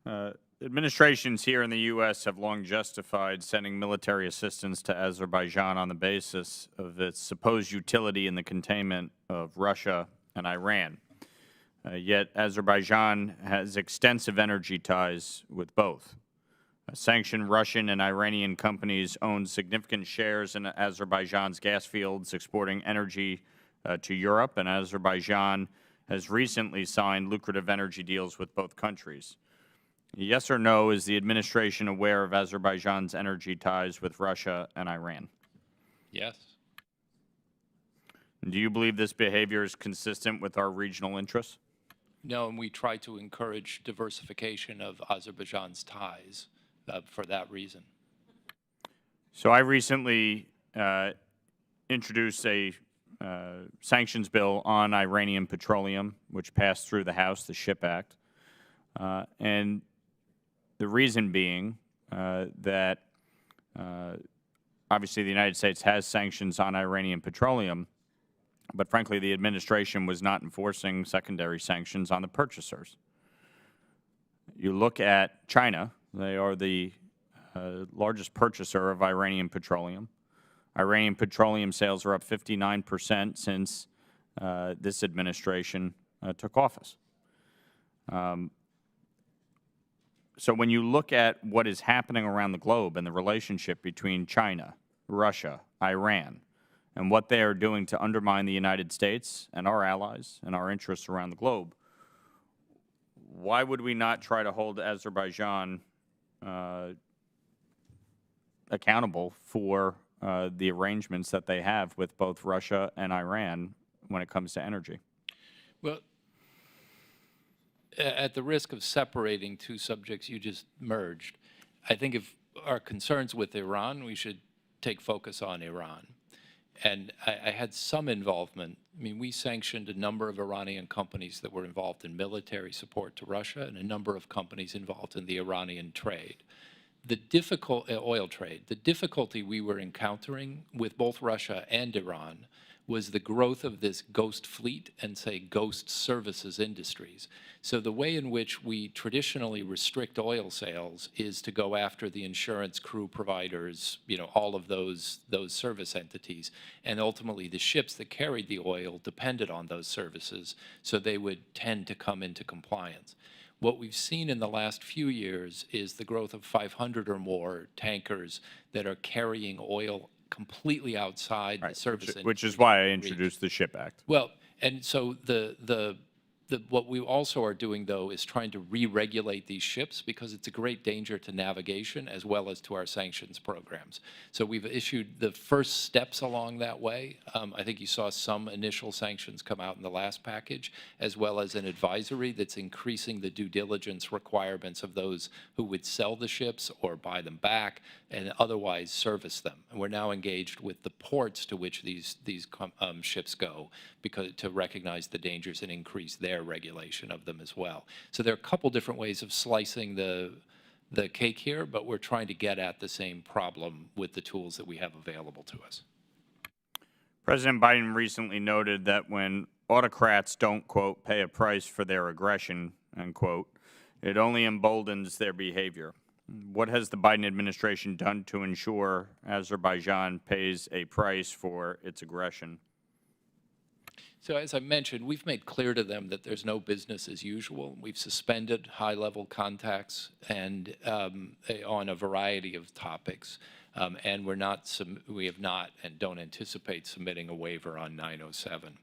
Administrations here in the U.S. have long justified sending military assistance to Azerbaijan on the basis of its supposed utility in the containment of Russia and Iran. Yet Azerbaijan has extensive energy ties with both. Sanctioned Russian and Iranian companies own significant shares in Azerbaijan's gas fields, exporting energy to Europe, and Azerbaijan has recently signed lucrative energy deals with both countries. Yes or no, is the administration aware of Azerbaijan's energy ties with Russia and Iran? Yes. Do you believe this behavior is consistent with our regional interests? No, and we try to encourage diversification of Azerbaijan's ties for that reason. So I recently introduced a sanctions bill on Iranian petroleum, which passed through the House, the SHIP Act. And the reason being that obviously the United States has sanctions on Iranian petroleum, but frankly the administration was not enforcing secondary sanctions on the purchasers. You look at China, they are the largest purchaser of Iranian petroleum. Iranian petroleum sales are up 59% since this administration took office. So when you look at what is happening around the globe and the relationship between China, Russia, Iran, and what they are doing to undermine the United States and our allies and our interests around the globe, why would we not try to hold Azerbaijan accountable for the arrangements that they have with both Russia and Iran when it comes to energy? Well, at the risk of separating two subjects you just merged, I think if our concerns with Iran, we should take focus on Iran. And I had some involvement. I mean, we sanctioned a number of Iranian companies that were involved in military support to Russia and a number of companies involved in the Iranian trade. The oil trade, the difficulty we were encountering with both Russia and Iran was the growth of this ghost fleet and, say, ghost services industries. So the way in which we traditionally restrict oil sales is to go after the insurance, crew providers, all of those service entities. And ultimately, the ships that carried the oil depended on those services, so they would tend to come into compliance. What we've seen in the last few years is the growth of 500 or more tankers that are carrying oil completely outside the service industry. Which is why I introduced the SHIP Act. Well, and so what we also are doing, though, is trying to re-regulate these ships because it's a great danger to navigation as well as to our sanctions programs. So we've issued the first steps along that way. I think you saw some initial sanctions come out in the last package, as well as an advisory that's increasing the due diligence requirements of those who would sell the ships or buy them back and otherwise service them. And we're now engaged with the ports to which these ships go to recognize the dangers and increase their regulation of them as well. So there are a couple different ways of slicing the cake here, but we're trying to get at the same problem with the tools that we have available to us. President Biden recently noted that when autocrats don't, quote, pay a price for their aggression, unquote, it only emboldens their behavior. What has the Biden administration done to ensure Azerbaijan pays a price for its aggression? So as I mentioned, we've made clear to them that there's no business as usual. We've suspended high-level contacts and on a variety of topics, and we have not and don't anticipate submitting a waiver on 907.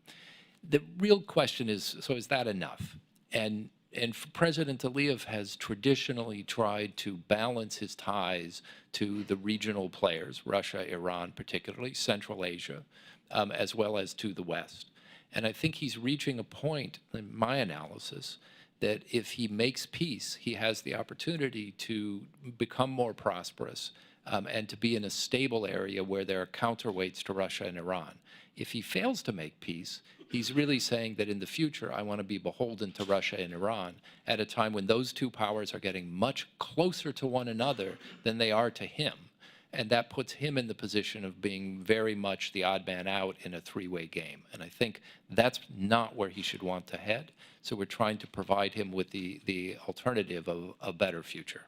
The real question is, so is that enough? And President Aliyev has traditionally tried to balance his ties to the regional players, Russia, Iran particularly, Central Asia, as well as to the West. And I think he's reaching a point, in my analysis, that if he makes peace, he has the opportunity to become more prosperous and to be in a stable area where there are counterweights to Russia and Iran. If he fails to make peace, he's really saying that in the future, I want to be beholden to Russia and Iran at a time when those two powers are getting much closer to one another than they are to him. And that puts him in the position of being very much the odd man out in a three-way game. And I think that's not where he should want to head. So we're trying to provide him with the alternative of a better future.